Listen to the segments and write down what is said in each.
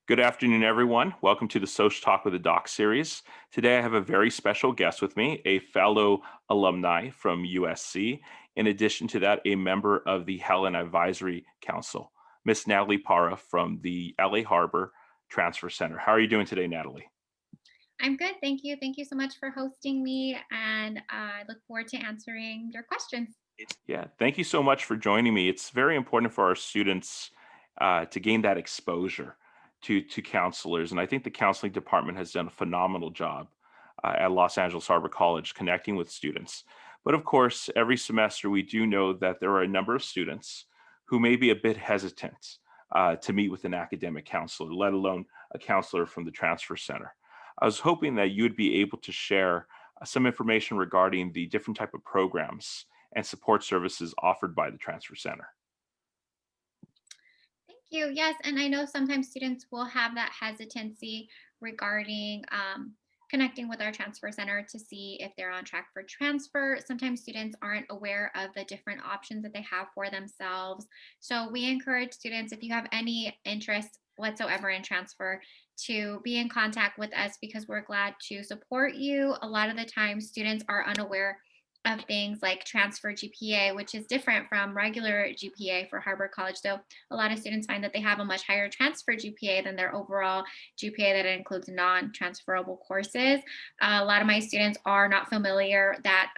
Good afternoon, everyone. Welcome to the Social Talk with the Doc series. Today, I have a very special guest with me, a fellow alumni from USC. In addition to that, a member of the Helen Advisory Council, Miss Natalie Parra from the LA Transfer Center. How are you doing today, Natalie? I'm good. Thank you. Thank you so much for hosting me. And I look forward to answering your questions. Yeah, thank you so much for joining me. It's very important for our students to gain that exposure to counselors, and I think the counseling department has done a phenomenal job at Los Angeles Harbor College connecting with students. But of course, every semester we do know that there are a number of students who may be a bit hesitant to meet with an academic counselor, let alone a counselor from the Transfer Center. I was hoping that you would be able to share some information regarding the different type of programs and support services offered by the Transfer Center. Thank you. Yes. And I know sometimes students will have that hesitancy regarding connecting with our transfer center to see if they're on track for transfer. Sometimes students aren't aware of the different options that they have for themselves. So we encourage students, if you have any interest whatsoever in transfer, to be in contact with us because we're glad to support you. A lot of the time, students are unaware of things like transfer GPA, which is different from regular GPA for Harbor College. So a lot of students find that they have a much higher transfer GPA than their overall GPA that includes non-transferable courses. A lot of my students are not familiar that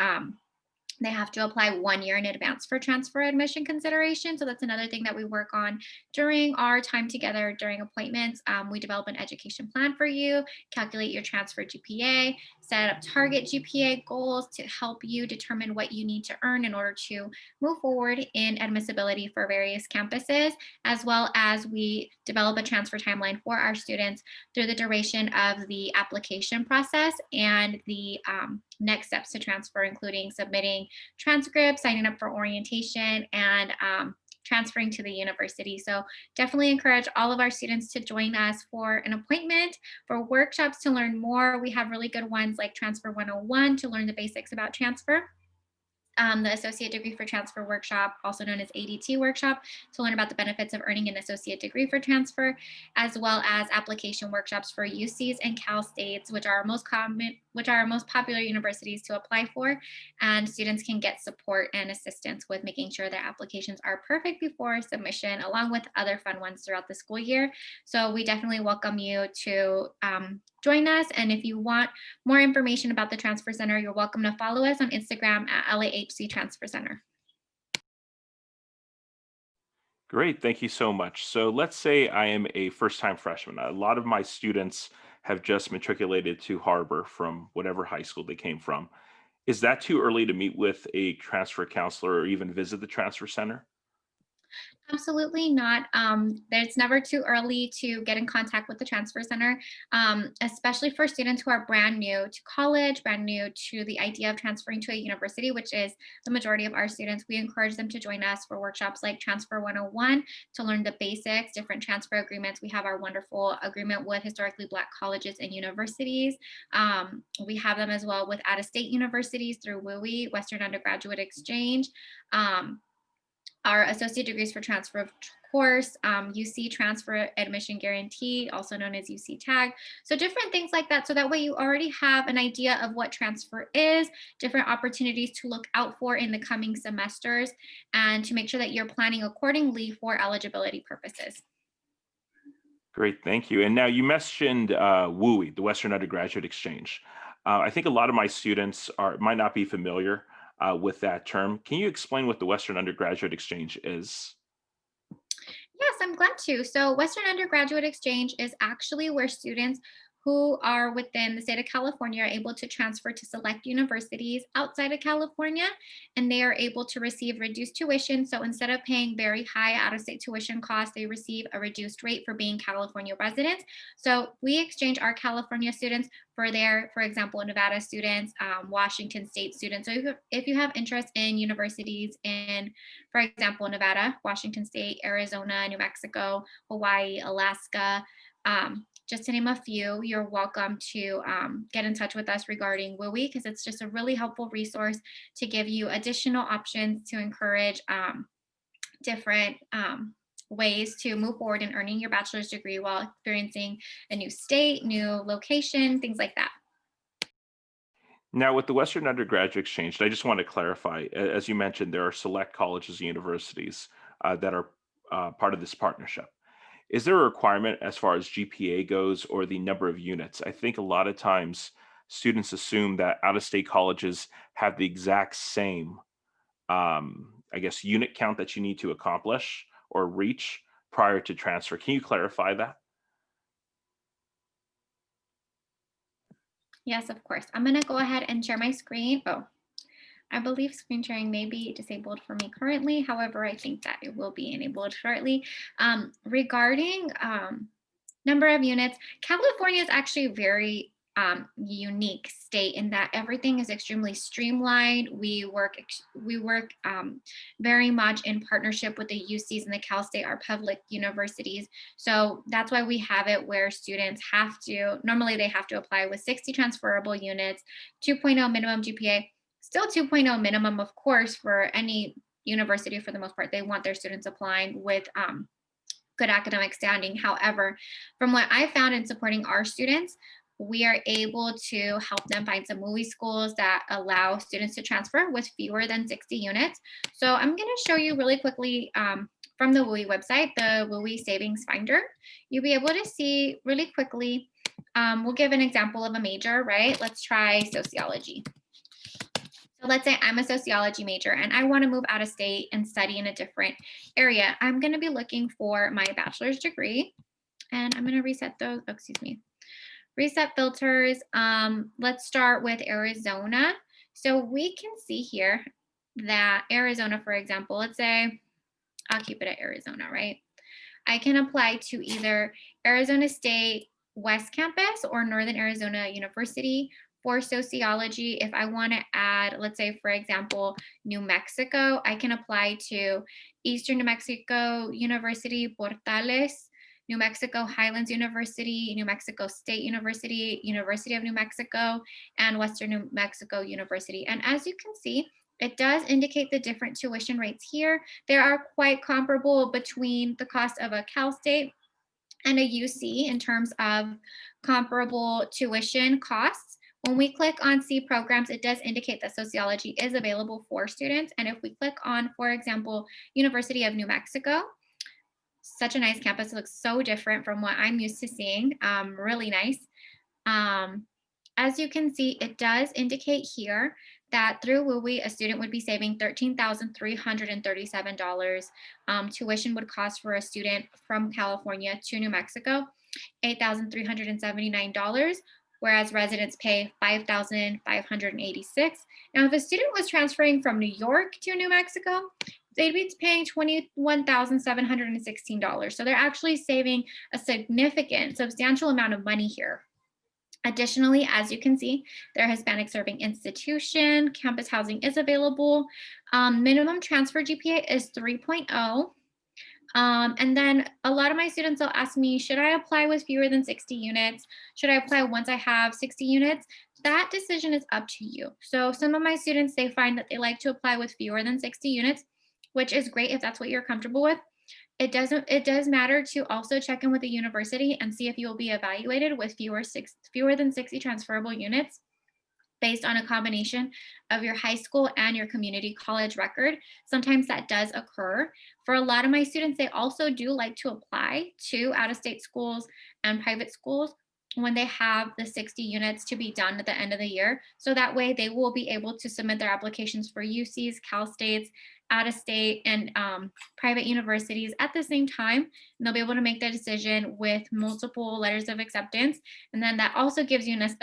they have to apply 1 year in advance for transfer admission consideration. So that's another thing that we work on during our time together during appointments. We develop an education plan for you, calculate your transfer GPA, set up target GPA goals to help you determine what you need to earn in order to move forward in admissibility for various campuses, as well as we develop a transfer timeline for our students through the duration of the application process and the next steps to transfer, including submitting transcripts, signing up for orientation, and transferring to the university. So definitely encourage all of our students to join us for an appointment, for workshops to learn more. We have really good ones like Transfer 101 to learn the basics about transfer. The Associate Degree for Transfer workshop, also known as ADT workshop, to learn about the benefits of earning an associate degree for transfer, as well as application workshops for UCs and Cal States, which are our most popular universities to apply for. And students can get support and assistance with making sure their applications are perfect before submission, along with other fun ones throughout the school year. So we definitely welcome you to join us. And if you want more information about the Transfer Center, you're welcome to follow us on Instagram at LAHC Transfer Center. Great, thank you so much. So let's say I am a first-time freshman. A lot of my students have just matriculated to Harbor from whatever high school they came from. Is that too early to meet with a transfer counselor or even visit the transfer center? Absolutely not. It's never too early to get in contact with the Transfer Center, especially for students who are brand new to college, brand new to the idea of transferring to a university, which is the majority of our students. We encourage them to join us for workshops like Transfer 101 to learn the basics, different transfer agreements. We have our wonderful agreement with historically Black colleges and universities. We have them as well with out-of-state universities through WUI, Western Undergraduate Exchange. Um, our associate degrees for transfer of course, UC transfer admission guarantee, also known as UC tag. So different things like that. So that way you already have an idea of what transfer is, different opportunities to look out for in the coming semesters, and to make sure that you're planning accordingly for eligibility purposes. Great, thank you. And now you mentioned WUI, the Western Undergraduate Exchange. I think a lot of my students might not be familiar with that term. Can you explain what the Western Undergraduate Exchange is? Yes, I'm glad to. So, Western Undergraduate Exchange is actually where students who are within the state of California are able to transfer to select universities outside of California, and they are able to receive reduced tuition. So, instead of paying very high out of state tuition costs, they receive a reduced rate for being California residents. So, we exchange our California students for their, for example, Nevada students, Washington State students. So, if you have interest in universities in, for example, Nevada, Washington State, Arizona, New Mexico, Hawaii, Alaska, just to name a few, you're welcome to get in touch with us regarding WUI because it's just a really helpful resource to give you additional options to encourage different ways to move forward in earning your bachelor's degree while experiencing a new state, new location, things like that. Now, with the Western Undergraduate Exchange, I just want to clarify, as you mentioned, there are select colleges and universities that are part of this partnership. Is there a requirement as far as GPA goes or the number of units? I think a lot of times students assume that out-of-state colleges have the exact same, I guess, unit count that you need to accomplish or reach prior to transfer. Can you clarify that? Yes, of course. I'm going to go ahead and share my screen. Oh, I believe screen sharing may be disabled for me currently. However, I think that it will be enabled shortly. Regarding number of units, California is actually a very unique state in that everything is extremely streamlined. We work very much in partnership with the UCs and the Cal State, our public universities. So that's why we have it where students normally they have to apply with 60 transferable units, 2.0 minimum GPA, still 2.0 minimum, of course, for any university for the most part. They want their students applying with good academic standing. However, from what I found in supporting our students, we are able to help them find some movie schools that allow students to transfer with fewer than 60 units. So I'm going to show you really quickly from the WUI website, the WUI Savings Finder. You'll be able to see really quickly. We'll give an example of a major, right? Let's try sociology. So let's say I'm a sociology major and I want to move out of state and study in a different area. I'm going to be looking for my bachelor's degree, and I'm going to reset those. Oh, excuse me. Reset filters. Let's start with Arizona. So we can see here that Arizona, for example, let's say I'll keep it at Arizona, right? I can apply to either Arizona State West Campus or Northern Arizona University for sociology. If I want to add, let's say, for example, New Mexico, I can apply to Eastern New Mexico University, Portales, New Mexico Highlands University, New Mexico State University, University of New Mexico, and Western New Mexico University. And as you can see, it does indicate the different tuition rates here. They are quite comparable between the cost of a Cal State and a UC in terms of comparable tuition costs. When we click on See Programs, it does indicate that sociology is available for students. And if we click on, for example, University of New Mexico, such a nice campus. It looks so different from what I'm used to seeing. Really nice. As you can see, it does indicate here that through WUI, a student would be saving $13,337. Tuition would cost for a student from California to New Mexico $8,379, whereas residents pay $5,586. Now, if a student was transferring from New York to New Mexico, they'd be paying $21,716. So they're actually saving a significant, substantial amount of money here. Additionally, as you can see, their Hispanic serving institution, campus housing is available. Minimum transfer GPA is 3.0. And then a lot of my students will ask me, should I apply with fewer than 60 units? Should I apply once I have 60 units? That decision is up to you. So some of my students, they find that they like to apply with fewer than 60 units, which is great if that's what you're comfortable with. It does matter to also check in with the university and see if you will be evaluated with fewer than 60 transferable units based on a combination of your high school and your community college record. Sometimes that does occur. For a lot of my students, they also do like to apply to out-of-state schools and private schools when they have the 60 units to be done at the end of the year. So that way they will be able to submit their applications for UCs, Cal States, out-of-state, and private universities at the same time. And they'll be able to make their decision with multiple letters of acceptance. And then that also gives you enough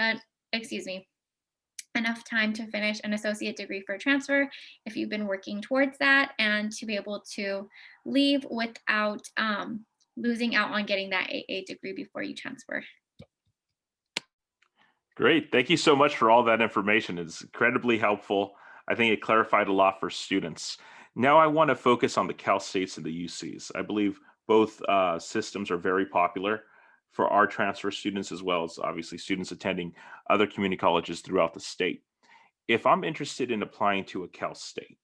time to finish an associate degree for transfer if you've been working towards that, and to be able to leave without losing out on getting that AA degree before you transfer. Great. Thank you so much for all that information. It's incredibly helpful. I think it clarified a lot for students. Now I want to focus on the Cal States and the UCs. I believe both systems are very popular for our transfer students, as well as obviously students attending other community colleges throughout the state. If I'm interested in applying to a Cal State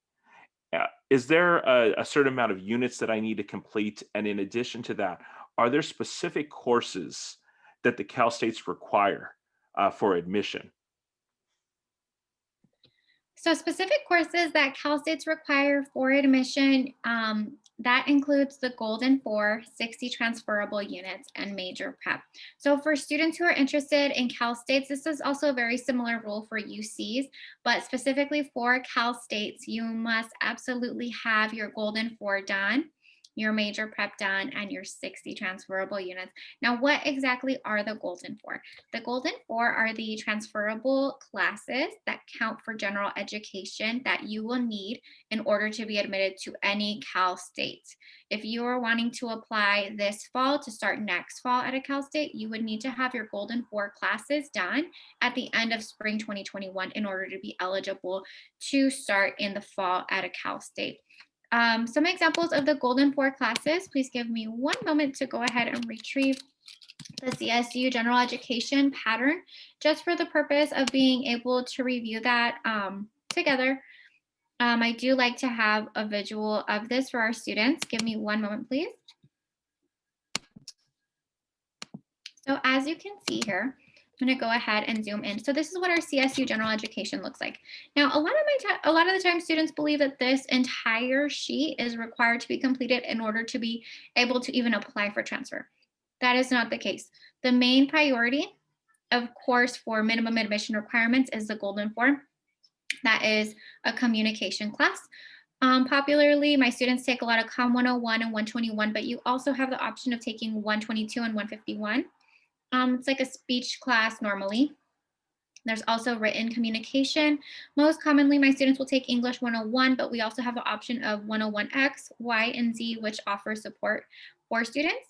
Is there a certain amount of units that I need to complete? And in addition to that, are there specific courses that the Cal States require for admission? So specific courses that Cal States require for admission, that includes the Golden 4, 60 transferable units, and major prep. So for students who are interested in Cal States, this is also a very similar rule for UCs, but specifically for Cal States, you must absolutely have your Golden 4 done, your major prep done, and your 60 transferable units. Now, what exactly are the Golden 4? The Golden 4 are the transferable classes that count for general education that you will need in order to be admitted to any Cal State. If you are wanting to apply this fall to start next fall at a Cal State, you would need to have your Golden 4 classes done at the end of spring 2021 in order to be eligible to start in the fall at a Cal State. Some examples of the Golden 4 classes, please give me one moment to go ahead and retrieve the CSU general education pattern, just for the purpose of being able to review that together. I do like to have a visual of this for our students. Give me one moment, please. So as you can see here, I'm going to go ahead and zoom in. So this is what our CSU general education looks like. Now, a lot of the time students believe that this entire sheet is required to be completed in order to be able to even apply for transfer. That is not the case. The main priority, of course, for minimum admission requirements is the Golden 4. That is a communication class. Popularly, my students take a lot of Com 101 and 121, but you also have the option of taking 122 and 151. It's like a speech class normally. There's also written communication. Most commonly, my students will take English 101, but we also have the option of 101X, Y, and Z, which offers support for students.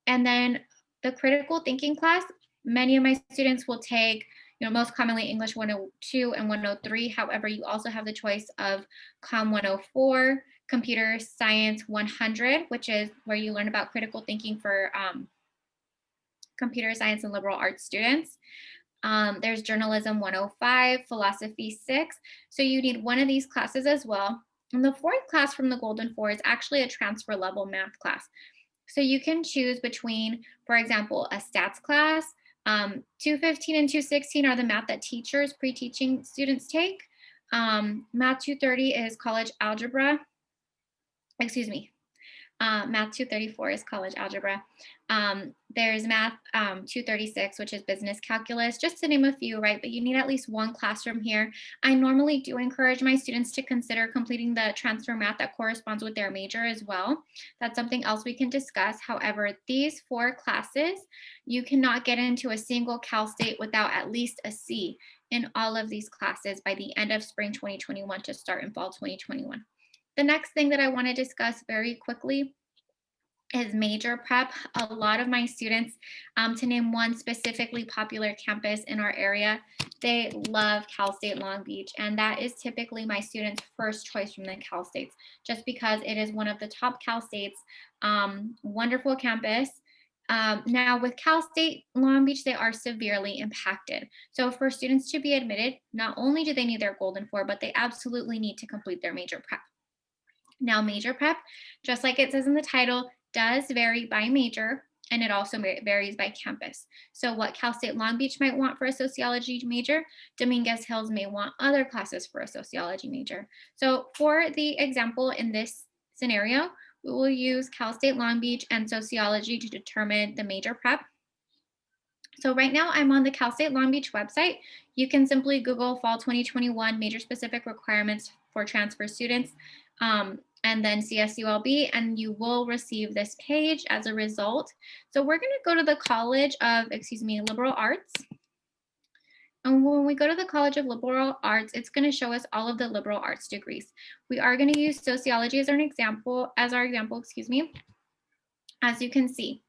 And then the critical thinking class, many of my students will take, most commonly English 102 and 103. However, you also have the choice of Com 104, Computer Science 100, which is where you learn about critical thinking for computer science and liberal arts students. There's Journalism 105, Philosophy 6. So you need one of these classes as well. And the fourth class from the Golden 4 is actually a transfer level math class. So you can choose between, for example, a stats class. 215 and 216 are the math that teachers, pre-teaching students take. Math 230 is college algebra. Excuse me. Math 234 is college algebra. There's Math 236, which is business calculus, just to name a few, right? But you need at least one classroom here. I normally do encourage my students to consider completing the transfer math that corresponds with their major as well. That's something else we can discuss. However, these 4 classes, you cannot get into a single Cal State without at least a C in all of these classes by the end of spring 2021 to start in fall 2021. The next thing that I want to discuss very quickly is major prep. A lot of my students, to name one specifically popular campus in our area, they love Cal State Long Beach, and that is typically my students' first choice from the Cal States, just because it is one of the top Cal States, wonderful campus. Now with Cal State Long Beach, they are severely impacted. So for students to be admitted, not only do they need their Golden 4, but they absolutely need to complete their major prep. Now, major prep, just like it says in the title, does vary by major, and it also varies by campus. So what Cal State Long Beach might want for a sociology major, Dominguez Hills may want other classes for a sociology major. So for the example in this scenario, we will use Cal State Long Beach and sociology to determine the major prep. So right now I'm on the Cal State Long Beach website. You can simply Google Fall 2021 major specific requirements for transfer students. And then CSULB, and you will receive this page as a result. So we're going to go to the College of, Liberal Arts. And when we go to the College of Liberal Arts, it's going to show us all of the liberal arts degrees. We are going to use sociology as our example, As you can see,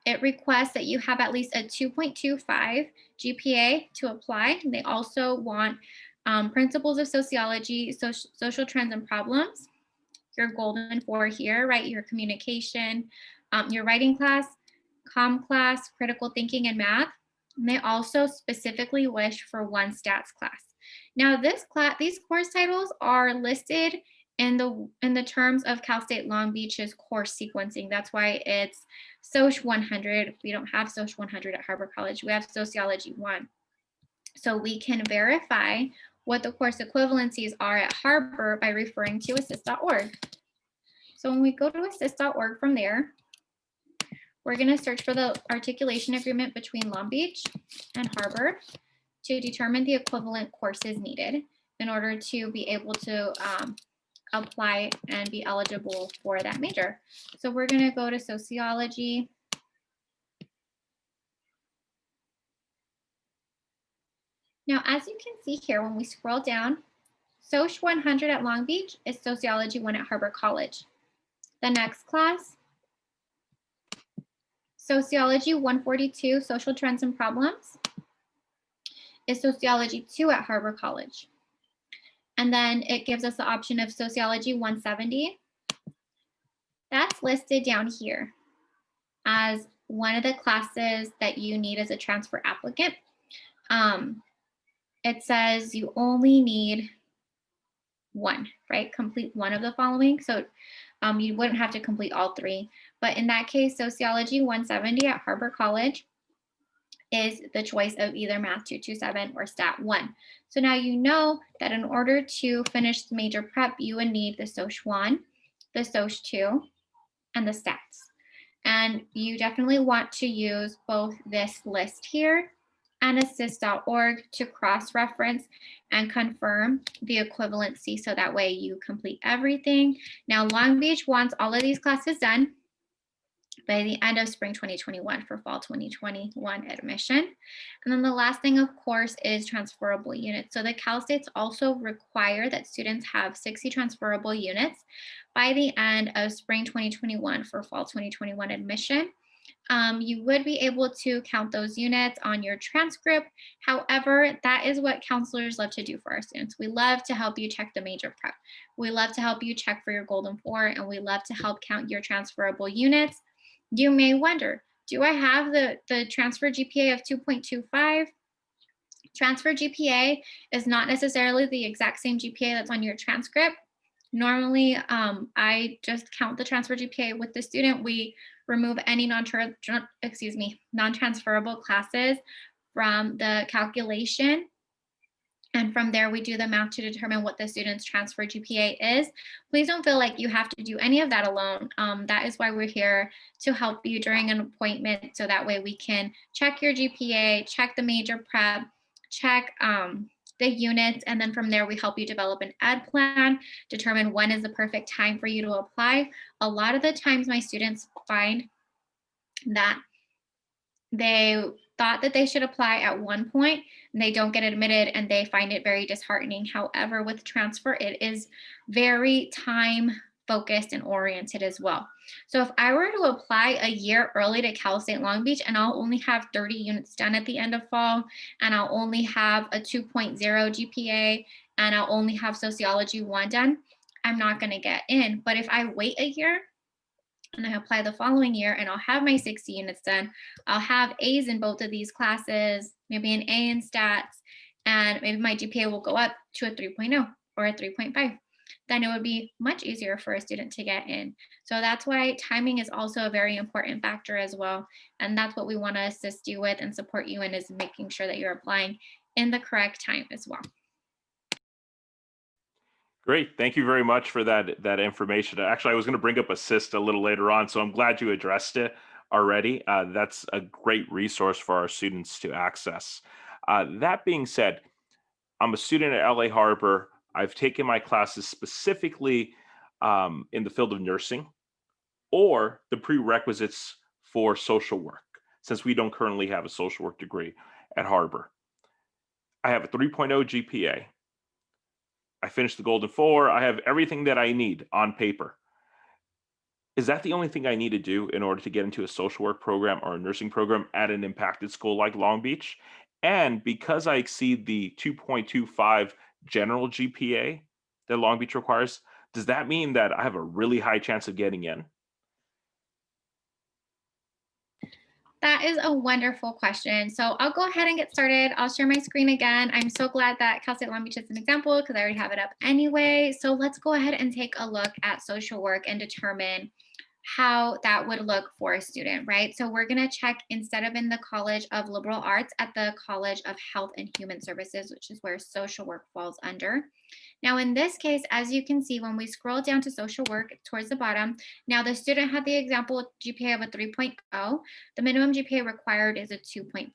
it requests that you have at least a 2.25 GPA to apply. They also want principles of sociology, social trends and problems, your Golden 4 here, right? Your communication, your writing class, comm class, critical thinking, and math. And they also specifically wish for one stats class. Now, these course titles are listed in the terms of Cal State Long Beach's course sequencing. That's why it's Soc 100. We don't have Soc 100 at Harbor College. We have Sociology 1. So we can verify what the course equivalencies are at Harbor by referring to assist.org. So when we go to assist.org from there, we're going to search for the articulation agreement between Long Beach and Harbor to determine the equivalent courses needed in order to be able to apply and be eligible for that major. So we're going to go to sociology. Now, as you can see here, when we scroll down, Soc 100 at Long Beach is Sociology 1 at Harbor College. The next class, Sociology 142, Social Trends and Problems, is Sociology 2 at Harbor College. And then it gives us the option of Sociology 170. That's listed down here as one of the classes that you need as a transfer applicant. It says you only need one, right? Complete one of the following. So you wouldn't have to complete all three. But in that case, Sociology 170 at Harbor College is the choice of either Math 227 or Stat 1. So now you know that in order to finish the major prep, you would need the Soc 1, the Soc 2, and the Stats. And you definitely want to use both this list here and assist.org to cross-reference and confirm the equivalency so that way you complete everything. Now, Long Beach wants all of these classes done by the end of spring 2021 for fall 2021 admission. And then the last thing, of course, is transferable units. So the Cal States also require that students have 60 transferable units by the end of spring 2021 for fall 2021 admission. You would be able to count those units on your transcript. However, that is what counselors love to do for our students. We love to help you check the major prep. We love to help you check for your Golden 4, and we love to help count your transferable units. You may wonder, do I have the transfer GPA of 2.25? Transfer GPA is not necessarily the exact same GPA that's on your transcript. Normally, I just count the transfer GPA with the student. We remove any non-transferable classes from the calculation. And from there, we do the math to determine what the student's transfer GPA is. Please don't feel like you have to do any of that alone. That is why we're here to help you during an appointment. So that way we can check your GPA, check the major prep, check the units. And then from there, we help you develop an ed plan, determine when is the perfect time for you to apply. A lot of the times my students find that they thought that they should apply at one point and they don't get admitted and they find it very disheartening. However, with transfer, it is very time focused and oriented as well. So if I were to apply a year early to Cal State Long Beach and I'll only have 30 units done at the end of fall, and I'll only have a 2.0 GPA, and I'll only have Sociology 1 done, I'm not going to get in. But if I wait a year and I apply the following year and I'll have my 60 units done, I'll have A's in both of these classes, maybe an A in stats, and maybe my GPA will go up to a 3.0 or a 3.5. Then it would be much easier for a student to get in. So that's why timing is also a very important factor as well. And that's what we want to assist you with and support you in, is making sure that you're applying in the correct time as well. Great. Thank you very much for that information. Actually, I was going to bring up assist a little later on, so I'm glad you addressed it already. That's a great resource for our students to access. That being said, I'm a student at LA Harbor. I've taken my classes specifically in the field of nursing or the prerequisites for social work, since we don't currently have a social work degree at Harbor. I have a 3.0 GPA. I finished the Golden 4. I have everything that I need on paper. Is that the only thing I need to do in order to get into a social work program or a nursing program at an impacted school like Long Beach? And because I exceed the 2.25 general GPA that Long Beach requires, does that mean that I have a really high chance of getting in? That is a wonderful question. So I'll go ahead and get started. I'll share my screen again. I'm so glad that Cal State Long Beach is an example because I already have it up anyway. So let's go ahead and take a look at social work and determine how that would look for a student, right? So we're going to check, instead of in the College of Liberal Arts, at the College of Health and Human Services, which is where social work falls under. Now, in this case, as you can see, when we scroll down to social work towards the bottom, now the student had the example GPA of a 3.0. The minimum GPA required is a 2.5.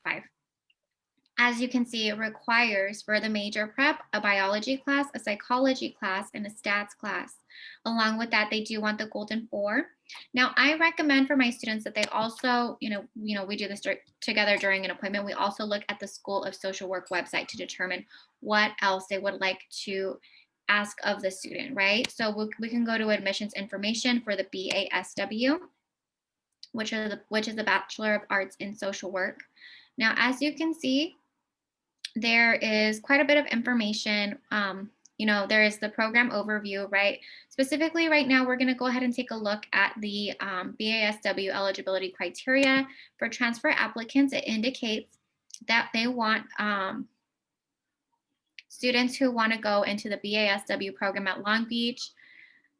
As you can see, it requires for the major prep a biology class, a psychology class, and a stats class. Along with that, they do want the golden 4. Now, I recommend for my students that they also, we do this together during an appointment. We also look at the School of Social Work website to determine what else they would like to ask of the student, right? So we can go to admissions information for the BASW, which is the Bachelor of Arts in Social Work. Now, as you can see, there is quite a bit of information. There is the program overview, right? Specifically, right now, we're going to go ahead and take a look at the BASW eligibility criteria for transfer applicants. It indicates that they want students who want to go into the BASW program at Long Beach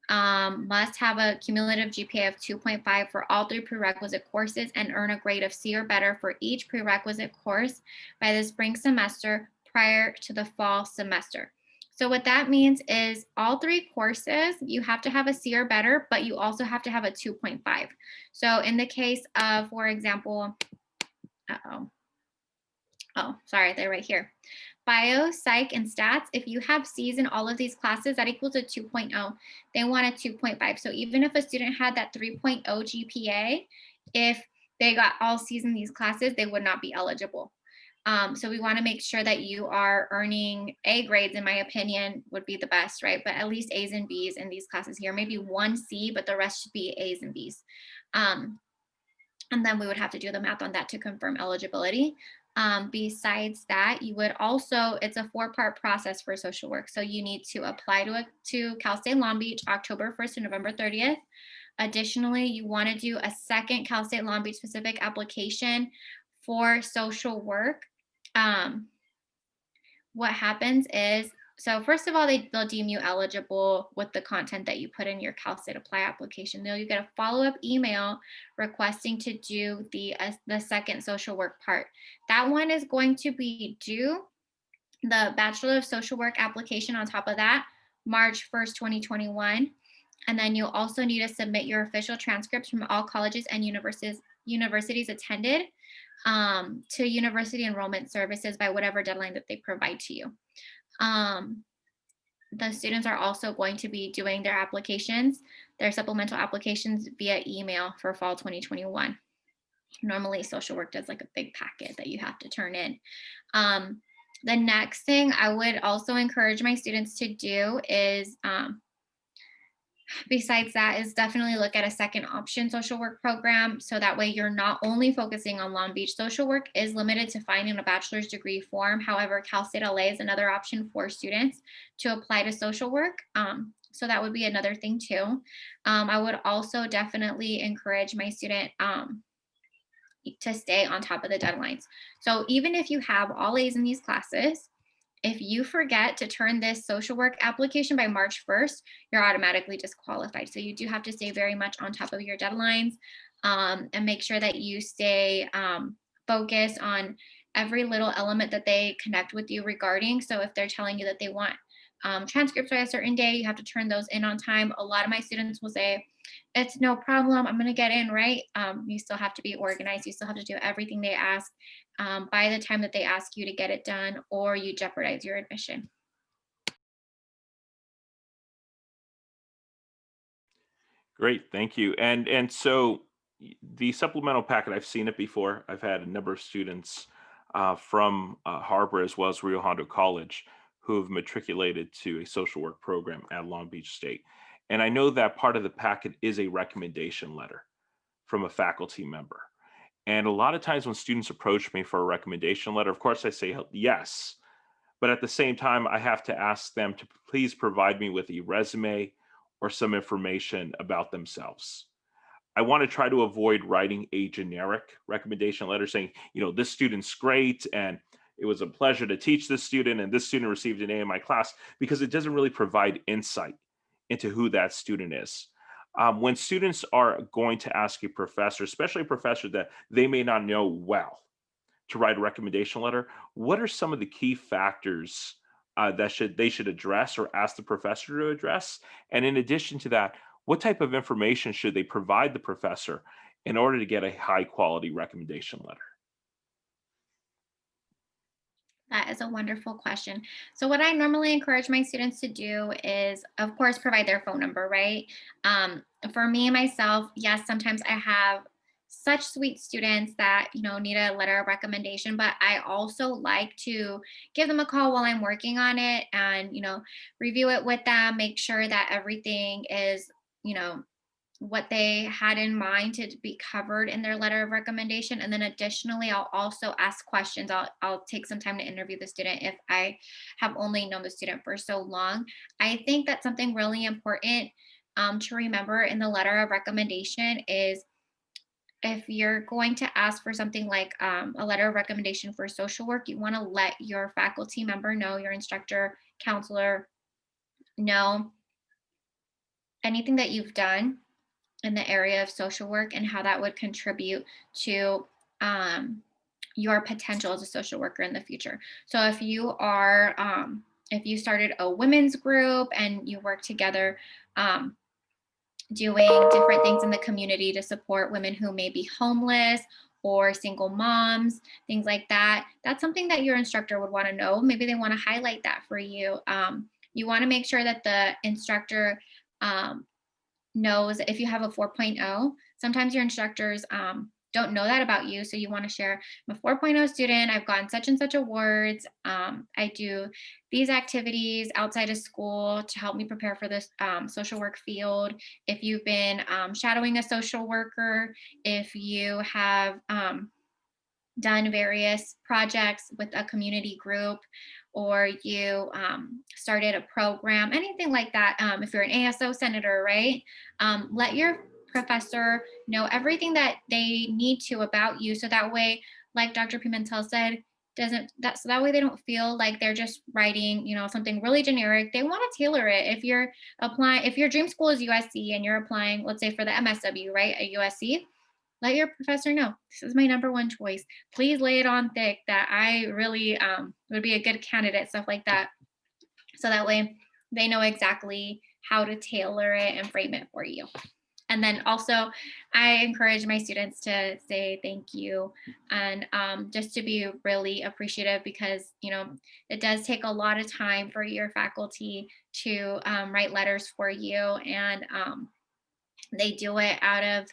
must have a cumulative GPA of 2.5 for all 3 prerequisite courses and earn a grade of C or better for each prerequisite course by the spring semester prior to the fall semester. So what that means is all 3 courses, you have to have a C or better, but you also have to have a 2.5. So in the case of, for example, sorry, they're right here. Bio, psych, and stats, if you have C's in all of these classes, that equals a 2.0. They want a 2.5. So even if a student had that 3.0 GPA, if they got all C's in these classes, they would not be eligible. So we want to make sure that you are earning A grades, in my opinion, would be the best, right? But at least A's and B's in these classes here. Maybe 1 C, but the rest should be A's and B's. And then we would have to do the math on that to confirm eligibility. Besides that, you would also, it's a 4-part process for social work. So you need to apply to Cal State Long Beach October 1st to November 30th. Additionally, you want to do a second Cal State Long Beach specific application for social work. What happens is, so first of all, they'll deem you eligible with the content that you put in your Cal State Apply application. Then you get a follow-up email requesting to do the second social work part. That one is going to be due, the Bachelor of Social Work application on top of that, March 1st, 2021. And then you'll also need to submit your official transcripts from all colleges and universities attended to University Enrollment Services by whatever deadline that they provide to you. The students are also going to be doing their applications, their supplemental applications, via email for fall 2021. Normally social work does like a big packet that you have to turn in. The next thing I would also encourage my students to do is, besides that, is definitely look at a second option social work program. So that way you're not only focusing on Long Beach. Social work is limited to finding a bachelor's degree form. However, Cal State LA is another option for students to apply to social work. So that would be another thing too. I would also definitely encourage my student to stay on top of the deadlines. So even if you have all A's in these classes, if you forget to turn this social work application by March 1st, you're automatically disqualified. So you do have to stay very much on top of your deadlines and make sure that you stay focused on every little element that they connect with you regarding. So if they're telling you that they want transcripts by a certain day, you have to turn those in on time. A lot of my students will say, it's no problem, I'm going to get in, right? You still have to be organized. You still have to do everything they ask by the time that they ask you to get it done, or you jeopardize your admission. Great, thank you. And so the supplemental packet, I've seen it before. I've had a number of students from Harbor as well as Rio Hondo College who have matriculated to a social work program at Long Beach State. And I know that part of the packet is a recommendation letter from a faculty member. And a lot of times when students approach me for a recommendation letter, of course I say yes, but at the same time, I have to ask them to please provide me with a resume or some information about themselves. I want to try to avoid writing a generic recommendation letter saying, this student's great and it was a pleasure to teach this student and this student received an A in my class, because it doesn't really provide insight into who that student is. When students are going to ask a professor, especially a professor that they may not know well, to write a recommendation letter, what are some of the key factors that they should address or ask the professor to address? And in addition to that, what type of information should they provide the professor in order to get a high quality recommendation letter? That is a wonderful question. So, what I normally encourage my students to do is, of course, provide their phone number, right? For me, myself, yes, sometimes I have such sweet students that, need a letter of recommendation, but I also like to give them a call while I'm working on it and, review it with them, make sure that everything is, you know, what they had in mind to be covered in their letter of recommendation. And then additionally, I'll also ask questions. I'll take some time to interview the student if I have only known the student for so long. I think that's something really important to remember in the letter of recommendation is, if you're going to ask for something like a letter of recommendation for social work, you want to let your faculty member know, your instructor, counselor know anything that you've done in the area of social work and how that would contribute to um, your potential as a social worker in the future. So if you started a women's group and you work together, um, doing different things in the community to support women who may be homeless or single moms, things like that. That's something that your instructor would want to know. Maybe they want to highlight that for you. You want to make sure that the instructor um, knows if you have a 4.0. Sometimes your instructors don't know that about you. So you want to share, I'm a 4.0 student. I've gotten such and such awards. I do these activities outside of school to help me prepare for this social work field. If you've been shadowing a social worker, if you have done various projects with a community group, or you started a program, anything like that. If you're an ASO senator, right? Let your professor know everything that they need to about you. So that way, like Dr. Pimentel said, doesn't that so that way they don't feel like they're just writing, something really generic. They want to tailor it. If your dream school is USC and you're applying, let's say for the MSW, right, at USC, let your professor know, this is my number one choice. Please lay it on thick that I really would be a good candidate, stuff like that. So that way they know exactly how to tailor it and frame it for you. And then also, I encourage my students to say thank you and just to be really appreciative, because it does take a lot of time for your faculty to write letters for you, and they do it out of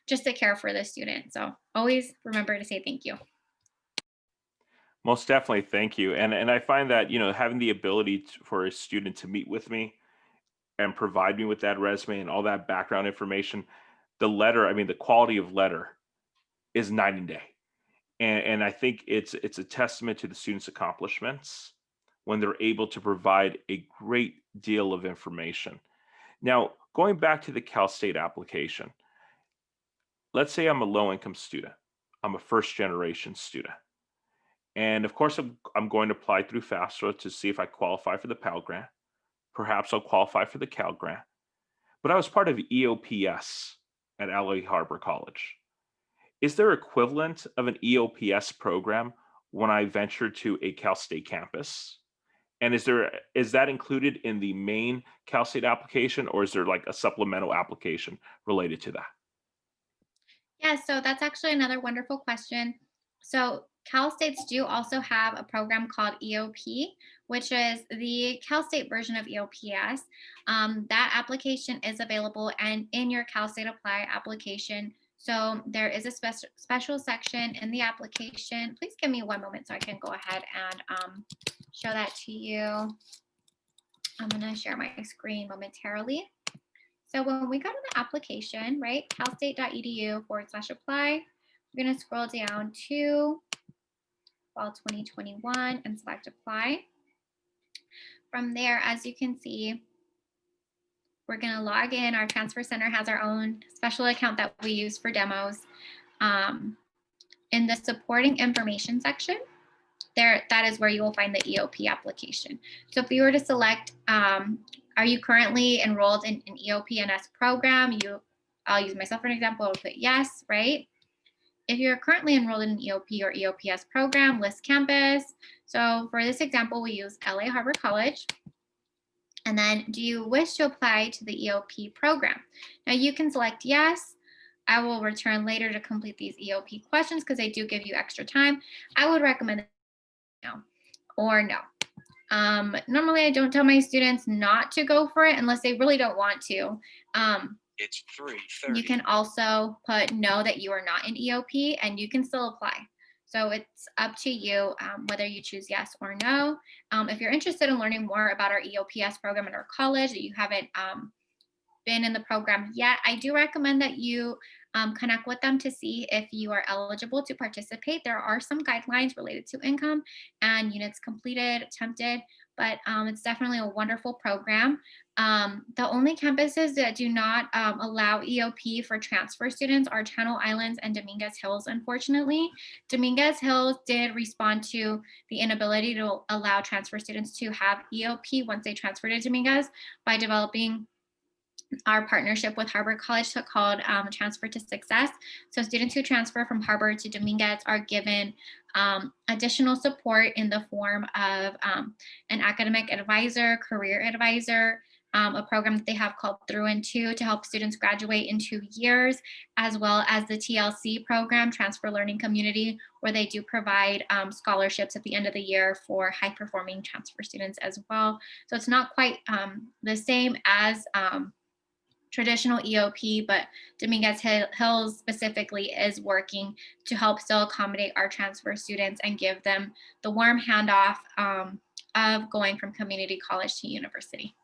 just to care for the student. So always remember to say thank you. Most definitely, thank you. And I find that having the ability for a student to meet with me and provide me with that resume and all that background information, the letter, I mean, the quality of letter is night and day. And I think it's a testament to the students' accomplishments when they're able to provide a great deal of information. Now, going back to the Cal State application, let's say I'm a low income student, I'm a first generation student. And of course, I'm going to apply through FAFSA to see if I qualify for the Pell Grant. Perhaps I'll qualify for the Cal Grant. But I was part of EOPS at LA Harbor College. Is there equivalent of an EOPS program when I venture to a Cal State campus? And is that included in the main Cal State application, or is there like a supplemental application related to that? Yeah, so that's actually another wonderful question. So Cal States do also have a program called EOP, which is the Cal State version of EOPS. That application is available and in your Cal State Apply application. So there is a special section in the application. Please give me one moment so I can go ahead and show that to you. I'm going to share my screen momentarily. So when we go to the application, right, calstate.edu/apply, we're going to scroll down to fall 2021 and select apply. From there, as you can see, We're going to log in. Our transfer center has our own special account that we use for demos. In the supporting information section, that is where you will find the EOP application. So if you were to select, are you currently enrolled in an EOP&S program? I'll use myself for an example. I'll put yes, right? If you're currently enrolled in an EOP or EOPS program, list campus. So for this example, we use LA Harbor College. And then, do you wish to apply to the EOP program? Now you can select yes. I will return later to complete these EOP questions because they do give you extra time. I would recommend no or no. Normally, I don't tell my students not to go for it unless they really don't want to. It's 3:30. You can also put no that you are not in EOP and you can still apply. So it's up to you whether you choose yes or no. If you're interested in learning more about our EOPS program at our college, that you haven't been in the program yet, I do recommend that you connect with them to see if you are eligible to participate. There are some guidelines related to income and units completed, attempted, but it's definitely a wonderful program. The only campuses that do not allow EOP for transfer students are Channel Islands and Dominguez Hills, unfortunately. Dominguez Hills did respond to the inability to allow transfer students to have EOP once they transfer to Dominguez by developing our partnership with Harbor College called Transfer to Success. So students who transfer from Harbor to Dominguez are given additional support in the form of an academic advisor, career advisor, a program that they have called Through and Two to help students graduate in 2 years, as well as the TLC program, Transfer Learning Community, where they do provide scholarships at the end of the year for high performing transfer students as well. So it's not quite the same as traditional EOP, but Dominguez Hills specifically is working to help still accommodate our transfer students and give them the warm handoff of going from community college to university.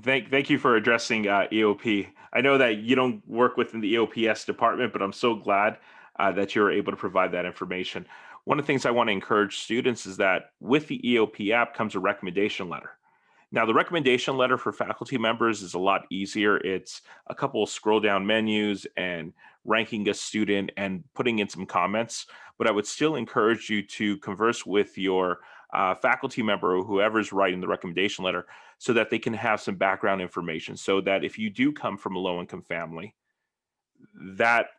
Thank you for addressing EOP. I know that you don't work within the EOPS department, but I'm so glad that you're able to provide that information. One of the things I want to encourage students is that with the EOP app comes a recommendation letter. Now, the recommendation letter for faculty members is a lot easier. It's a couple of scroll down menus and ranking a student and putting in some comments, but I would still encourage you to converse with your faculty member or whoever's writing the recommendation letter so that they can have some background information, so that if you do come from a low-income family, that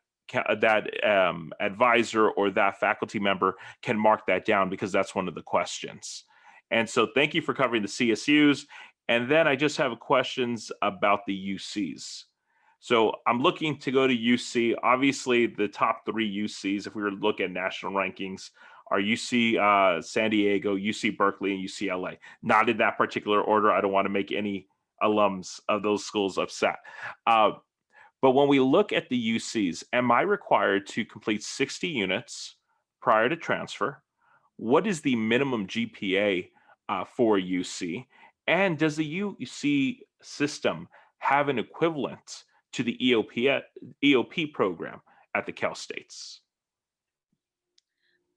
advisor or that faculty member can mark that down, because that's one of the questions. And so thank you for covering the CSUs. And then I just have questions about the UCs. So I'm looking to go to UC. Obviously, the top 3 UCs, if we were to look at national rankings, are UC San Diego, UC Berkeley, and UCLA. Not in that particular order. I don't want to make any alums of those schools upset. But when we look at the UCs, am I required to complete 60 units prior to transfer? What is the minimum GPA for UC? And does the UC system have an equivalent to the EOP program at the Cal States?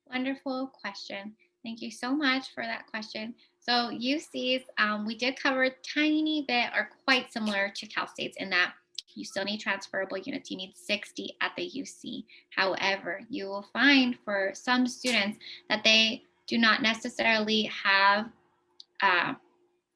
Wonderful question. Thank you so much for that question. So UCs, we did cover a tiny bit, are quite similar to Cal States in that you still need transferable units. You need 60 at the UC. However, you will find for some students that they do not necessarily have,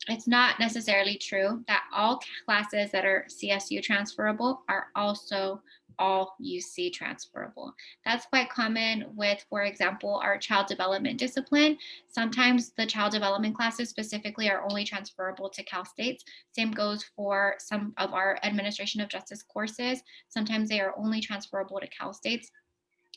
it's not necessarily true that all classes that are CSU transferable are also all UC transferable. That's quite common with, for example, our child development discipline. Sometimes the child development classes specifically are only transferable to Cal States. Same goes for some of our administration of justice courses. Sometimes they are only transferable to Cal States.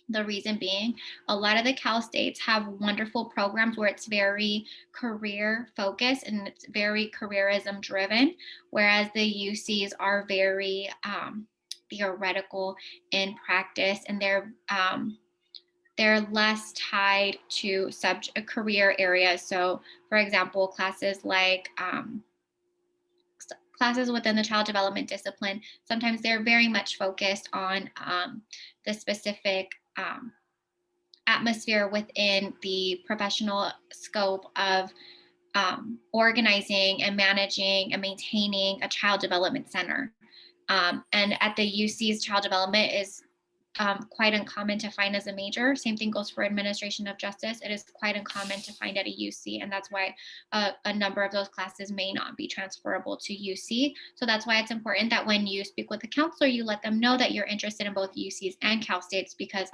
The reason being, a lot of the Cal States have wonderful programs where it's very career focused and it's very careerism driven, whereas the UCs are very theoretical in practice, and they're less tied to career areas. So, for example, classes like classes within the child development discipline, sometimes they're very much focused on the specific atmosphere within the professional scope of organizing and managing and maintaining a child development center. And at the UC's, child development is quite uncommon to find as a major. Same thing goes for administration of justice. It is quite uncommon to find at a UC, and that's why a number of those classes may not be transferable to UC. So that's why it's important that when you speak with a counselor, you let them know that you're interested in both UCs and Cal States, because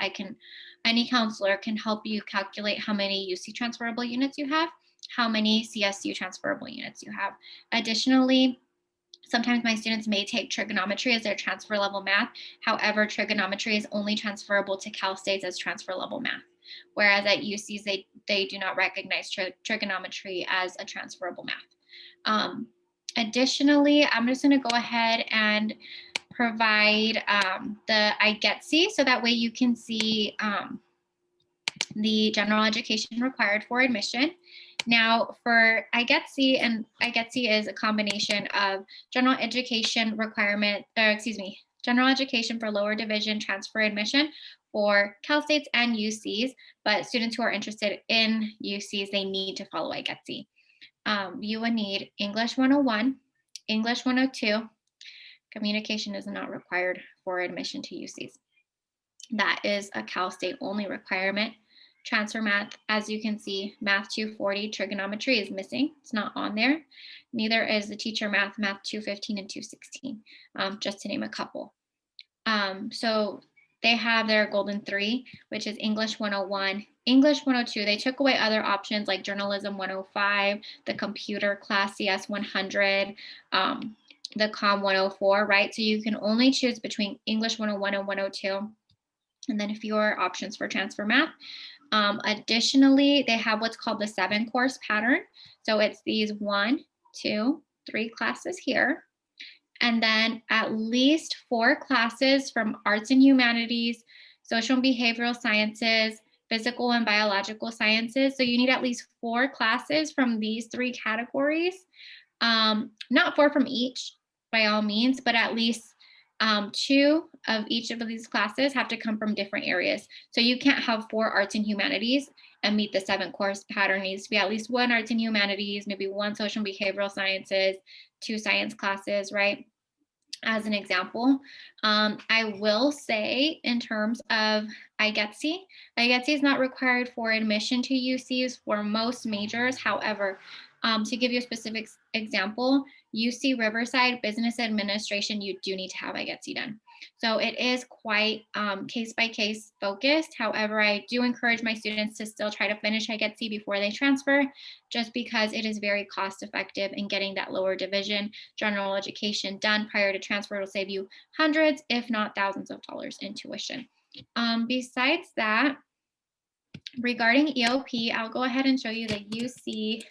any counselor can help you calculate how many UC transferable units you have, how many CSU transferable units you have. Additionally, sometimes my students may take trigonometry as their transfer level math. However, trigonometry is only transferable to Cal States as transfer level math, whereas at UCs, they do not recognize trigonometry as a transferable math. Additionally, I'm just going to go ahead and provide the IGETC, so that way you can see the general education required for admission. Now for IGETC, and IGETC is a combination of general education requirement, general education for lower division transfer admission for Cal States and UCs, but students who are interested in UCs, they need to follow IGETC. You would need English 101, English 102. Communication is not required for admission to UCs. That is a Cal State only requirement. Transfer math, as you can see, math 240, trigonometry is missing. It's not on there. Neither is the teacher math, math 215 and 216, just to name a couple. So they have their golden three, which is English 101, English 102. They took away other options like journalism 105, the computer class CS 100, the COM 104, right? So you can only choose between English 101 and 102. And then a fewer options for transfer math. Additionally, they have what's called the 7-course pattern. So it's these 1, 2, 3 classes here, and then at least 4 classes from arts and humanities, social and behavioral sciences, physical and biological sciences. So you need at least 4 classes from these 3 categories. Not 4 from each by all means, but at least 2 of each of these classes have to come from different areas. So you can't have 4 arts and humanities and meet the 7-course pattern. It needs to be at least 1 arts and humanities, maybe 1 social and behavioral sciences, 2 science classes, right? As an example, I will say in terms of IGETC is not required for admission to UCs for most majors. However, to give you a specific example, UC Riverside Business Administration, you do need to have IGETC done. So it is quite case-by-case focused. However, I do encourage my students to still try to finish IGETC before they transfer, just because it is very cost-effective in getting that lower division general education done prior to transfer. It'll save you hundreds, if not thousands of dollars in tuition. Besides that, regarding EOP, I'll go ahead and show you the UC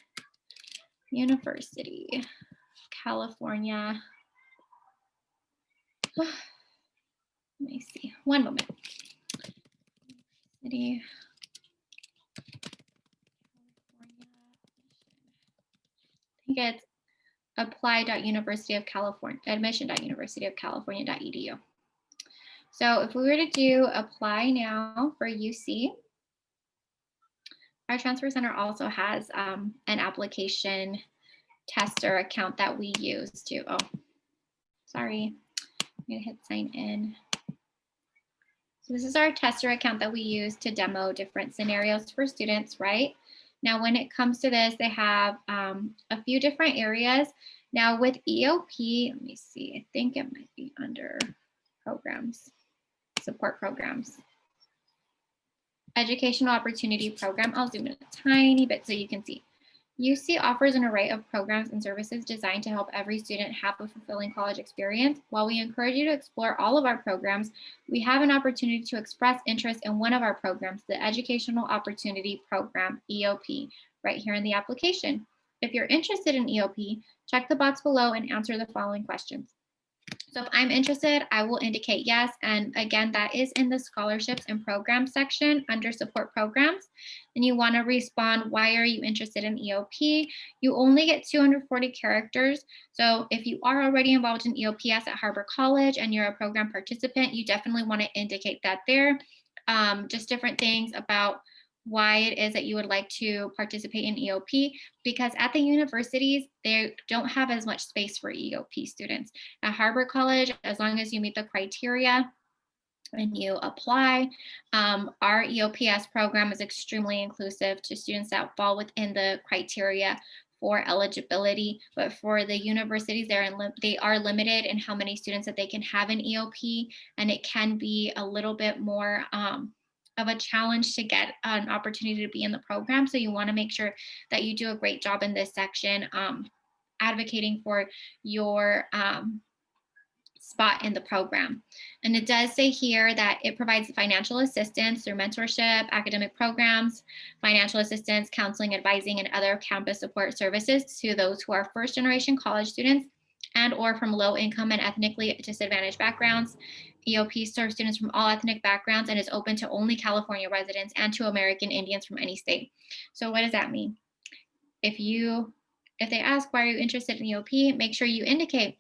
University, California. Let me see, one moment. City, I think it's admission.universityofcalifornia.edu. So if we were to do apply now for UC, our transfer center also has an application tester account that we use to, I'm gonna hit sign in. So this is our tester account that we use to demo different scenarios for students, right? Now, when it comes to this, they have a few different areas. Now with EOP, let me see, I think it might be under programs, support programs. Educational Opportunity Program. I'll zoom in a tiny bit so you can see. UC offers an array of programs and services designed to help every student have a fulfilling college experience. While we encourage you to explore all of our programs, we have an opportunity to express interest in one of our programs, the Educational Opportunity Program, EOP, right here in the application. If you're interested in EOP, check the box below and answer the following questions. So if I'm interested, I will indicate yes. And again, that is in the scholarships and programs section under support programs. And you want to respond, why are you interested in EOP? You only get 240 characters. So if you are already involved in EOPS at Harbor College and you're a program participant, you definitely want to indicate that there. Just different things about why it is that you would like to participate in EOP, because at the universities, they don't have as much space for EOP students. At Harbor College, as long as you meet the criteria and you apply, our EOPS program is extremely inclusive to students that fall within the criteria for eligibility. But for the universities, they are limited in how many students that they can have in EOP, and it can be a little bit more of a challenge to get an opportunity to be in the program. So you want to make sure that you do a great job in this section, advocating for your spot in the program. And it does say here that it provides financial assistance through mentorship, academic programs, financial assistance, counseling, advising, and other campus support services to those who are first generation college students and or from low income and ethnically disadvantaged backgrounds. EOP serves students from all ethnic backgrounds and is open to only California residents and to American Indians from any state. So what does that mean? If they ask, why are you interested in EOP, make sure you indicate,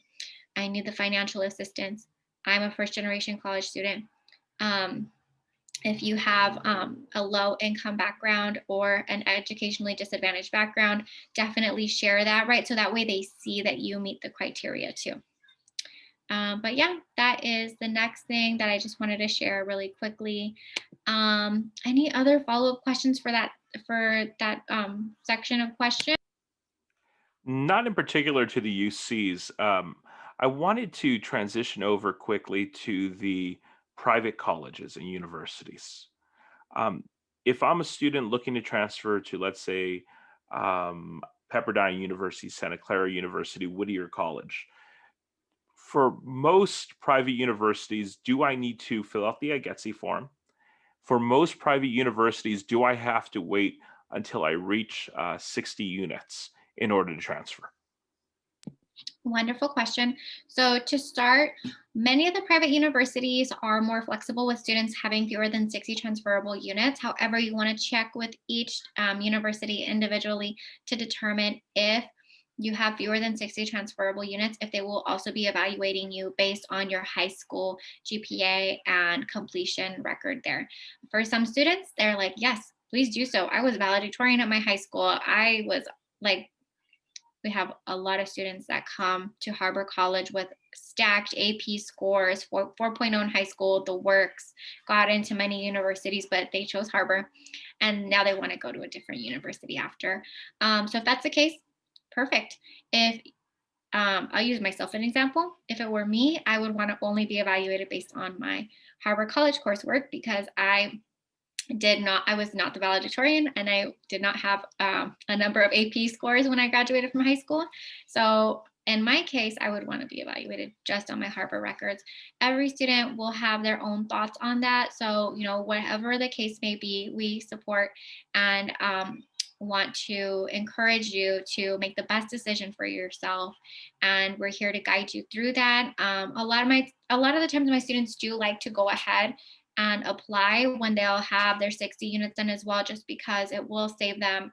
I need the financial assistance. I'm a first generation college student. If you have a low income background or an educationally disadvantaged background, definitely share that, right? So that way they see that you meet the criteria too. But yeah, that is the next thing that I just wanted to share really quickly. Any other follow-up questions for that section of questions? Not in particular to the UCs. I wanted to transition over quickly to the private colleges and universities. Um, if I'm a student looking to transfer to, let's say, Pepperdine University, Santa Clara University, Whittier College, for most private universities, do I need to fill out the IGETC form? For most private universities, do I have to wait until I reach 60 units in order to transfer? Wonderful question. So to start, many of the private universities are more flexible with students having fewer than 60 transferable units. However, you want to check with each university individually to determine if you have fewer than 60 transferable units, if they will also be evaluating you based on your high school GPA and completion record there. For some students, they're like, yes, please do so. I was valedictorian at my high school. I was like, we have a lot of students that come to Harbor College with stacked AP scores, 4.0 in high school, the works, got into many universities, but they chose Harbor. And now they want to go to a different university after. So if that's the case, perfect. If I'll use myself as an example. If it were me, I would want to only be evaluated based on my Harbor College coursework because I was not the valedictorian and I did not have a number of AP scores when I graduated from high school. So in my case, I would want to be evaluated just on my Harbor records. Every student will have their own thoughts on that. So, whatever the case may be, we support and want to encourage you to make the best decision for yourself. And we're here to guide you through that. A lot of the times my students do like to go ahead and apply when they'll have their 60 units done as well, just because it will save them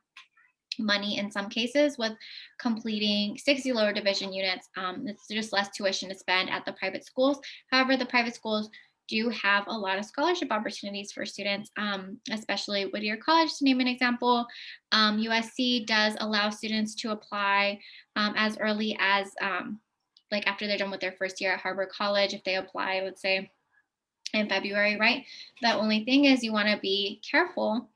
money in some cases with completing 60 lower division units. It's just less tuition to spend at the private schools. However, the private schools do have a lot of scholarship opportunities for students, especially Whittier College, to name an example. USC does allow students to apply as early as like after they're done with their first year at Harbor College. If they apply, let's say, in February, right? The only thing is you want to be careful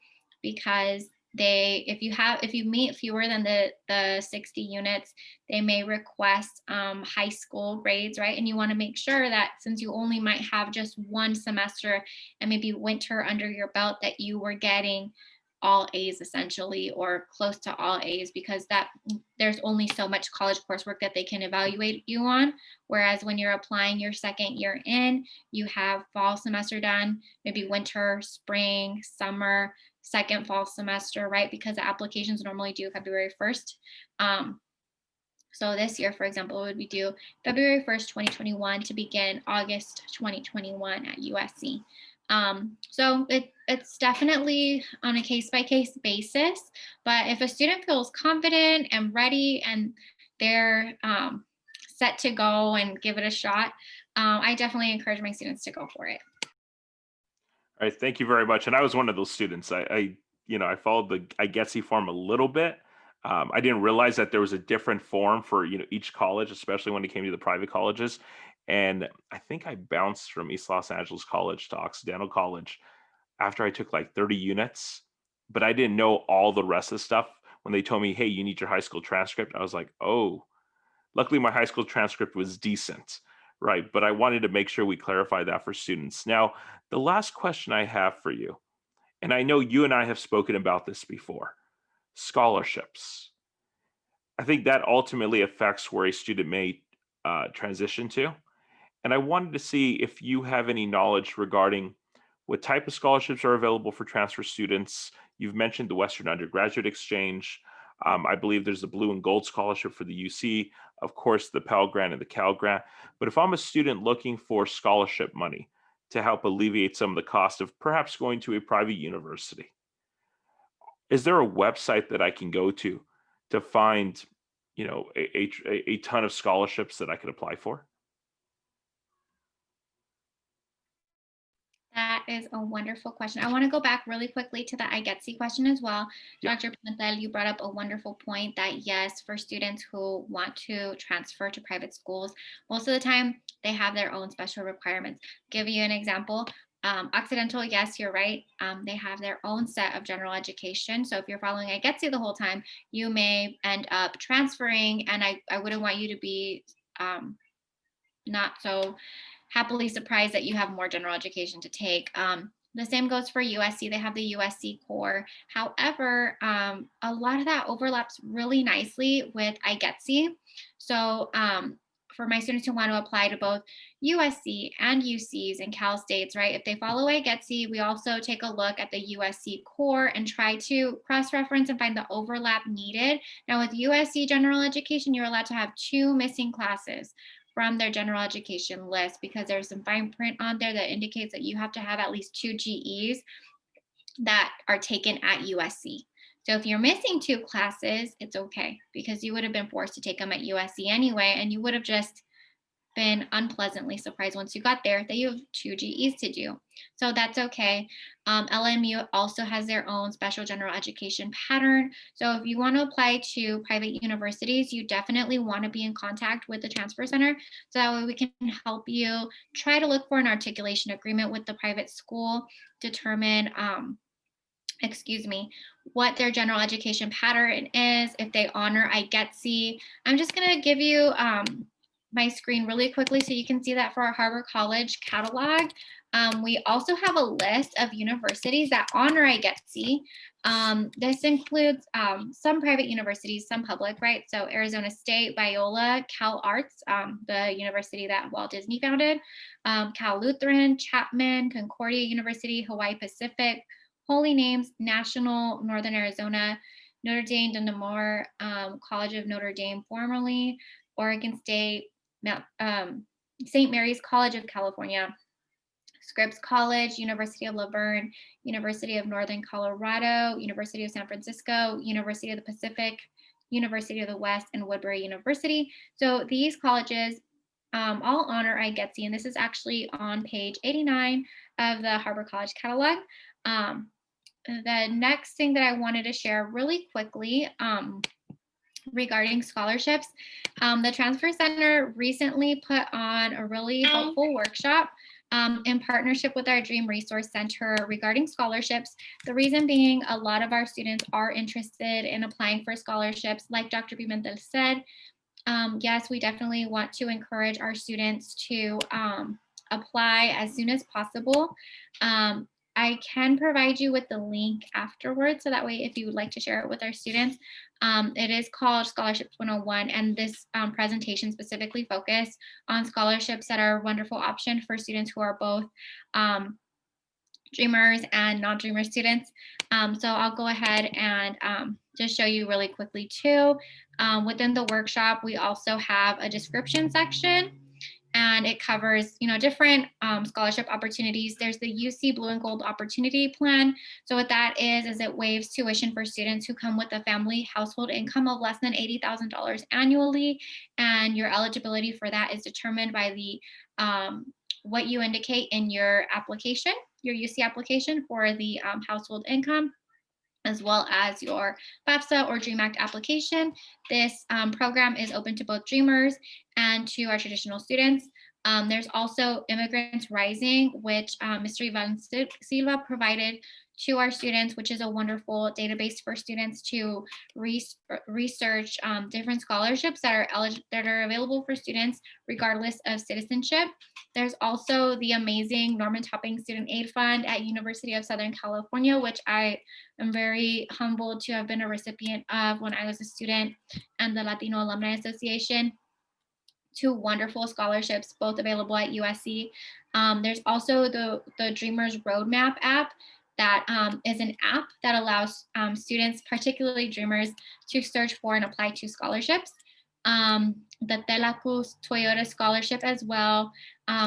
because if you meet fewer than the 60 units, they may request high school grades, right? And you want to make sure that since you only might have just one semester and maybe winter under your belt, that you were getting all A's essentially, or close to all A's, because there's only so much college coursework that they can evaluate you on. Whereas when you're applying your second year in, you have fall semester done, maybe winter, spring, summer, second fall semester, right? Because the applications normally due February 1st. So this year, for example, would be due February 1st, 2021 to begin August 2021 at USC. So it's definitely on a case-by-case basis, but if a student feels confident and ready and they're set to go and give it a shot, I definitely encourage my students to go for it. All right, thank you very much. And I was one of those students. I I followed the IGETC form a little bit. I didn't realize that there was a different form for, each college, especially when it came to the private colleges. And I think I bounced from East Los Angeles College to Occidental College after I took like 30 units, but I didn't know all the rest of the stuff. When they told me, hey, you need your high school transcript, I was like, oh, luckily my high school transcript was decent, right? But I wanted to make sure we clarify that for students. Now, the last question I have for you, and I know you and I have spoken about this before, scholarships. I think that ultimately affects where a student may transition to. And I wanted to see if you have any knowledge regarding what type of scholarships are available for transfer students. You've mentioned the Western Undergraduate Exchange. I believe there's the Blue and Gold Scholarship for the UC, of course, the Pell Grant and the Cal Grant. But if I'm a student looking for scholarship money to help alleviate some of the cost of perhaps going to a private university, is there a website that I can go to find, a ton of scholarships that I could apply for? That is a wonderful question. I want to go back really quickly to the IGETC question as well. Yeah. Dr. Pimentel, you brought up a wonderful point that yes, for students who want to transfer to private schools, most of the time they have their own special requirements. Give you an example. Occidental, yes, you're right. They have their own set of general education. So if you're following IGETC the whole time, you may end up transferring, and I wouldn't want you to be not so happily surprised that you have more general education to take. The same goes for USC. They have the USC core. However, a lot of that overlaps really nicely with IGETC. So for my students who want to apply to both USC and UCs and Cal States, right? If they follow IGETC, we also take a look at the USC core and try to cross-reference and find the overlap needed. Now with USC general education, you're allowed to have 2 missing classes from their general education list because there's some fine print on there that indicates that you have to have at least 2 GEs that are taken at USC. So if you're missing 2 classes, it's okay because you would have been forced to take them at USC anyway, and you would have just been unpleasantly surprised once you got there that you have 2 GEs to do. So that's okay. LMU also has their own special general education pattern. So if you want to apply to private universities, you definitely want to be in contact with the transfer center. So that way we can help you try to look for an articulation agreement with the private school, determine what their general education pattern is, if they honor IGETC. I'm just going to give you my screen really quickly so you can see that for our Harbor College catalog. We also have a list of universities that honor IGETC. This includes some private universities, some public, right? So Arizona State, Biola, Cal Arts, the university that Walt Disney founded, Cal Lutheran, Chapman, Concordia University, Hawaii Pacific, Holy Names, National, Northern Arizona, Notre Dame de Namur, College of Notre Dame formerly, Oregon State, St. Mary's College of California, Scripps College, University of La Verne, University of Northern Colorado, University of San Francisco, University of the Pacific, University of the West, and Woodbury University. So these colleges all honor IGETC, and this is actually on page 89 of the Harbor College catalog. The next thing that I wanted to share really quickly regarding scholarships, the Transfer Center recently put on a really helpful workshop in partnership with our Dream Resource Center regarding scholarships. The reason being, a lot of our students are interested in applying for scholarships. Like Dr. Pimentel said, yes, we definitely want to encourage our students to apply as soon as possible. I can provide you with the link afterwards, so that way if you would like to share it with our students. It is called Scholarships 101, and this presentation specifically focused on scholarships that are a wonderful option for students who are both dreamers and non-dreamer students. So I'll go ahead and just show you really quickly too. Within the workshop, we also have a description section, and it covers, different scholarship opportunities. There's the UC Blue and Gold Opportunity Plan. So what that is it waives tuition for students who come with a family household income of less than $80,000 annually, and your eligibility for that is determined by the what you indicate in your application, your UC application for the household income. as well as your FAFSA or DREAM Act application. This program is open to both Dreamers and to our traditional students. There's also Immigrants Rising, which Mr. Ivan Silva provided to our students, which is a wonderful database for students to research different scholarships that are available for students regardless of citizenship. There's also the amazing Norman Topping Student Aid Fund at University of Southern California, which I'm very humbled to have been a recipient of when I was a student, and the Latino Alumni Association. Two wonderful scholarships, both available at USC. There's also the Dreamers Roadmap app that is an app that allows students, particularly Dreamers, to search for and apply to scholarships. The Telacus Toyota Scholarship as well.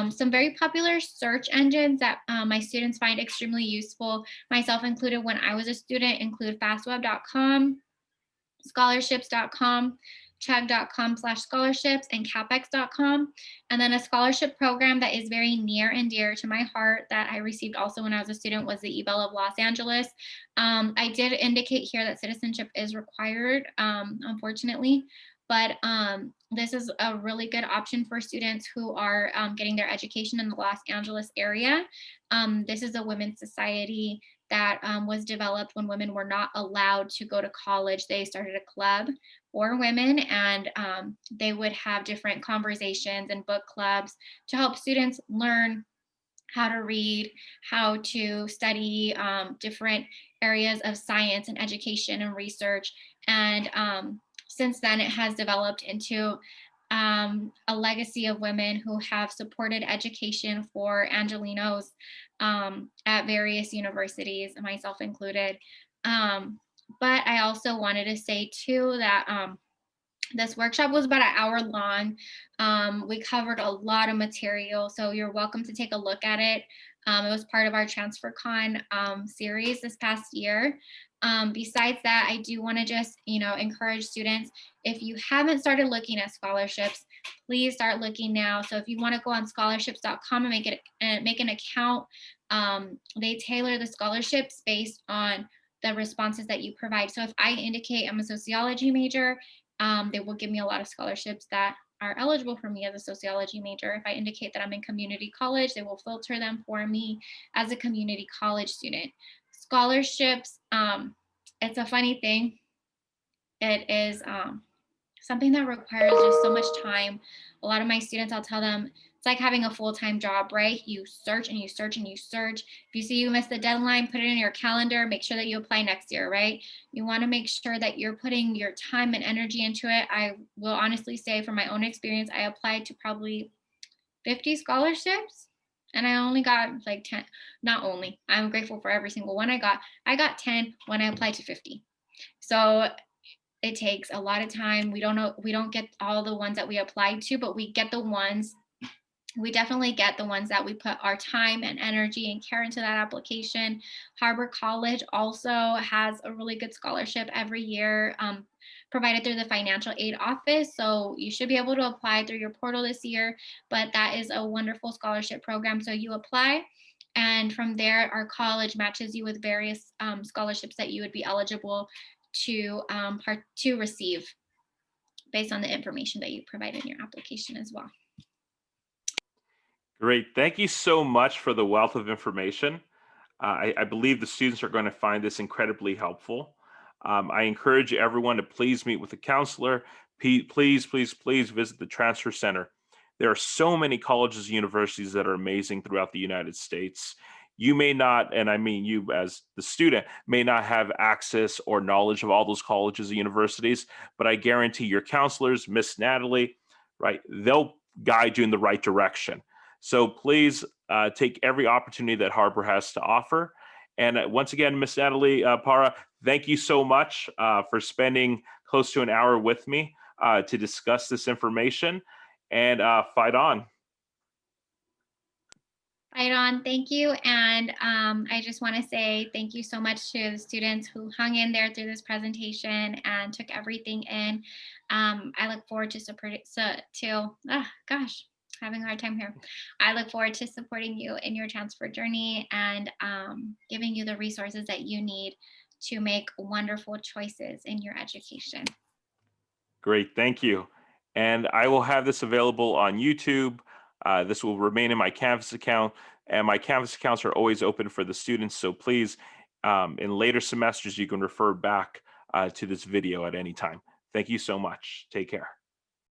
Some very popular search engines that my students find extremely useful, myself included when I was a student, include fastweb.com, scholarships.com, chug.com/scholarships, and capex.com. And then a scholarship program that is very near and dear to my heart that I received also when I was a student was the eBell of Los Angeles. I did indicate here that citizenship is required, unfortunately, but this is a really good option for students who are getting their education in the Los Angeles area. This is a women's society that was developed when women were not allowed to go to college. They started a club for women, and they would have different conversations and book clubs to help students learn how to read, how to study different areas of science and education and research. And since then, it has developed into a legacy of women who have supported education for Angelenos at various universities, myself included. But I also wanted to say too that this workshop was about an hour long. We covered a lot of material, so you're welcome to take a look at it. It was part of our TransferCon series this past year. Besides that, I do want to just, encourage students, if you haven't started looking at scholarships, please start looking now. So if you want to go on scholarships.com and make an account, they tailor the scholarships based on the responses that you provide. So if I indicate I'm a sociology major, they will give me a lot of scholarships that are eligible for me as a sociology major. If I indicate that I'm in community college, they will filter them for me as a community college student. Scholarships, it's a funny thing. It is something that requires just so much time. A lot of my students, I'll tell them, it's like having a full-time job, right? You search and you search and you search. If you see you missed the deadline, put it in your calendar, make sure that you apply next year, right? You want to make sure that you're putting your time and energy into it. I will honestly say from my own experience, I applied to probably 50 scholarships and I only got like 10. Not only, I'm grateful for every single one I got. I got 10 when I applied to 50. So it takes a lot of time. We don't get all the ones that we applied to, but we definitely get the ones that we put our time and energy and care into that application. Harbor College also has a really good scholarship every year, provided through the financial aid office. So you should be able to apply through your portal this year, but that is a wonderful scholarship program. So you apply, and from there, our college matches you with various scholarships that you would be eligible to receive based on the information that you provide in your application as well. Great. Thank you so much for the wealth of information. I believe the students are going to find this incredibly helpful. I encourage everyone to please meet with a counselor. Please, please, please visit the Transfer Center. There are so many colleges and universities that are amazing throughout the United States. You may not, and I mean you as the student, may not have access or knowledge of all those colleges and universities, but I guarantee your counselors, Miss Natalie, right, they'll guide you in the right direction. So please take every opportunity that Harbor has to offer. And once again, Miss Natalie Parra, thank you so much for spending close to an hour with me to discuss this information, and fight on. Right on. Thank you. And I just want to say thank you so much to the students who hung in there through this presentation and took everything in. I look forward to having a hard time here. I look forward to supporting you in your transfer journey and giving you the resources that you need to make wonderful choices in your education. Great, thank you. And I will have this available on YouTube. This will remain in my Canvas account, and my Canvas accounts are always open for the students. So please, in later semesters, you can refer back to this video at any time. Thank you so much. Take care.